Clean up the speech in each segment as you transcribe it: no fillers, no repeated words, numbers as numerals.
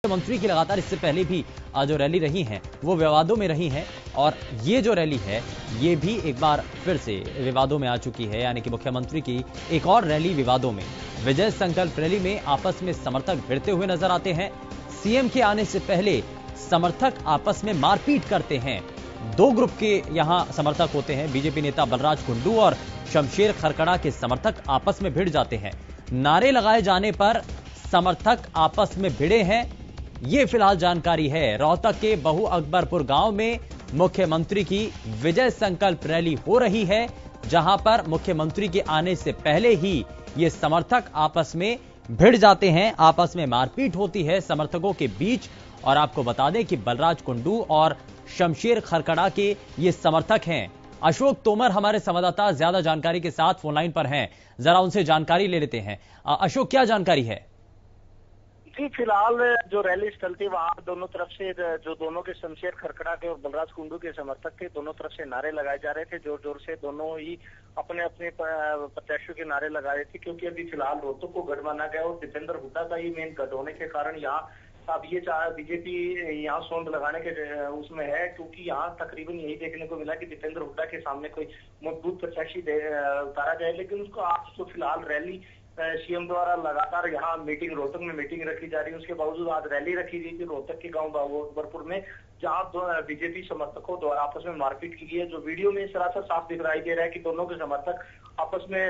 मुख्यमंत्री की लगातार इससे पहले भी जो रैली रही हैं वो विवादों में रही हैं, और ये जो रैली है ये भी एक बार फिर से विवादों में आ चुकी है। यानी कि मुख्यमंत्री की एक और रैली विवादों में। विजय संकल्प रैली में आपस में समर्थक भिड़ते हुए नजर आते हैं। सीएम के आने से पहले समर्थक आपस में मारपीट करते हैं। दो ग्रुप के यहां समर्थक होते हैं। बीजेपी नेता बलराज कुंडू और शमशेर खरकड़ा के समर्थक आपस में भिड़ जाते हैं। नारे लगाए जाने पर समर्थक आपस में भिड़े हैं, ये फिलहाल जानकारी है। रोहतक के बहु अकबरपुर गांव में मुख्यमंत्री की विजय संकल्प रैली हो रही है, जहां पर मुख्यमंत्री के आने से पहले ही ये समर्थक आपस में भिड़ जाते हैं, आपस में मारपीट होती है समर्थकों के बीच। और आपको बता दें कि बलराज कुंडू और शमशेर खरकड़ा के ये समर्थक हैं। अशोक तोमर हमारे संवाददाता ज्यादा जानकारी के साथ फोनलाइन पर हैं, जरा उनसे जानकारी ले लेते हैं। अशोक, क्या जानकारी है? जी, फिलहाल जो रैली स्थल थी वहां दोनों तरफ से जो दोनों के शमशेर खरकड़ा के और बलराज कुंडू के समर्थक थे, दोनों तरफ से नारे लगाए जा रहे थे। जोर जोर से दोनों ही अपने अपने प्रत्याशियों के नारे लगा रहे थे, क्योंकि अभी फिलहाल रोहतक को गढ़ माना गया और दीपेंद्र हुड्डा का ही मेन गढ़ होने के कारण यहाँ अब ये बीजेपी यहाँ सौंध लगाने के उसमें है, क्योंकि यहाँ तकरीबन यही देखने को मिला कि दीपेंद्र हुड्डा के सामने कोई मजबूत प्रत्याशी उतारा जाए। लेकिन उसको आज तो फिलहाल रैली सीएम द्वारा लगातार यहाँ मीटिंग, रोहतक में मीटिंग रखी जा रही है। उसके बावजूद आज रैली रखी गई थी रोहतक के गांव अकबरपुर में, जहां बीजेपी समर्थकों द्वारा आपस में मारपीट की गई है। जो वीडियो में सरासर साफ दिखाई दे रहा है कि दोनों के समर्थक आपस में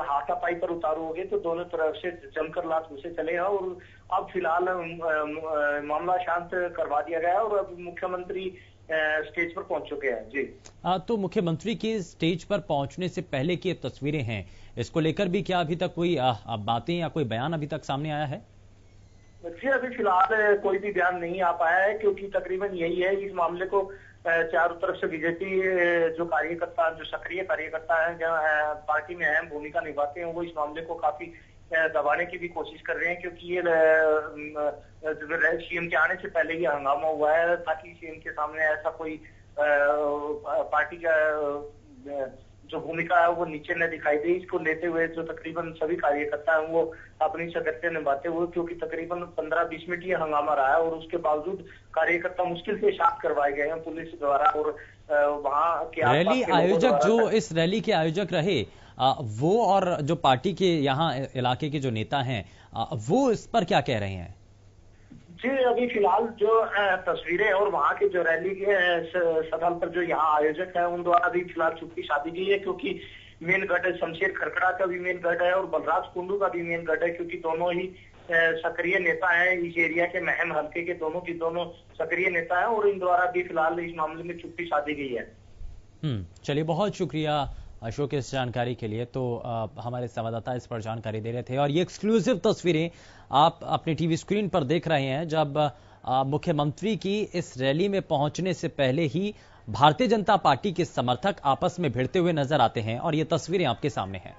हाथापाई पर उतारू हो गए, तो दोनों तरफ से जमकर लात घुसे चले हैं। और अब फिलहाल मामला शांत करवा दिया गया है और अब मुख्यमंत्री स्टेज पर पहुंच चुके हैं। जी, तो मुख्यमंत्री के स्टेज पर पहुंचने से पहले की तस्वीरें हैं, इसको लेकर भी क्या अभी तक कोई बातें या कोई बयान अभी तक सामने आया है? जी, अभी फिलहाल कोई भी बयान नहीं आ पाया है, क्योंकि तकरीबन यही है, इस मामले को चारों तरफ से बीजेपी जो कार्यकर्ता, जो सक्रिय कार्यकर्ता हैं, जो पार्टी में अहम भूमिका निभाते हैं, वो इस मामले को काफी दबाने की भी कोशिश कर रहे हैं, क्योंकि ये सीएम के आने से पहले ही हंगामा हुआ है, ताकि सीएम के सामने ऐसा कोई पार्टी का जो भूमिका है वो नीचे न दिखाई दे। इसको लेते हुए जो तकरीबन सभी कार्यकर्ता हैं वो अपनी सदस्य निभाते हुए, क्योंकि तकरीबन 15-20 मिनट ये हंगामा रहा है और उसके बावजूद कार्यकर्ता मुश्किल से शांत करवाए गए हैं पुलिस द्वारा। और वहाँ के रैली आयोजक, जो इस रैली के आयोजक रहे, वो और जो पार्टी के यहाँ इलाके के जो नेता हैं, वो इस पर क्या कह रहे हैं? जी, अभी फिलहाल जो तस्वीरें और वहाँ के जो रैली के स्थल पर जो यहाँ आयोजक है उन द्वारा भी फिलहाल चुप्पी साधी गई है, क्योंकि मेन गढ़ शमशेर खरकड़ा का भी मेन गढ़ है और बलराज कुंडू का भी मेन गढ़ है, क्योंकि दोनों ही सक्रिय नेता हैं इस एरिया के, महम हल्के के दोनों की दोनों सक्रिय नेता हैं और इन द्वारा भी फिलहाल इस मामले में चुप्पी साधी गई है। चलिए, बहुत शुक्रिया अशोक इस जानकारी के लिए। तो हमारे संवाददाता इस पर जानकारी दे रहे थे, और ये एक्सक्लूसिव तस्वीरें आप अपने टीवी स्क्रीन पर देख रहे हैं, जब मुख्यमंत्री की इस रैली में पहुंचने से पहले ही भारतीय जनता पार्टी के समर्थक आपस में भिड़ते हुए नजर आते हैं, और ये तस्वीरें आपके सामने हैं।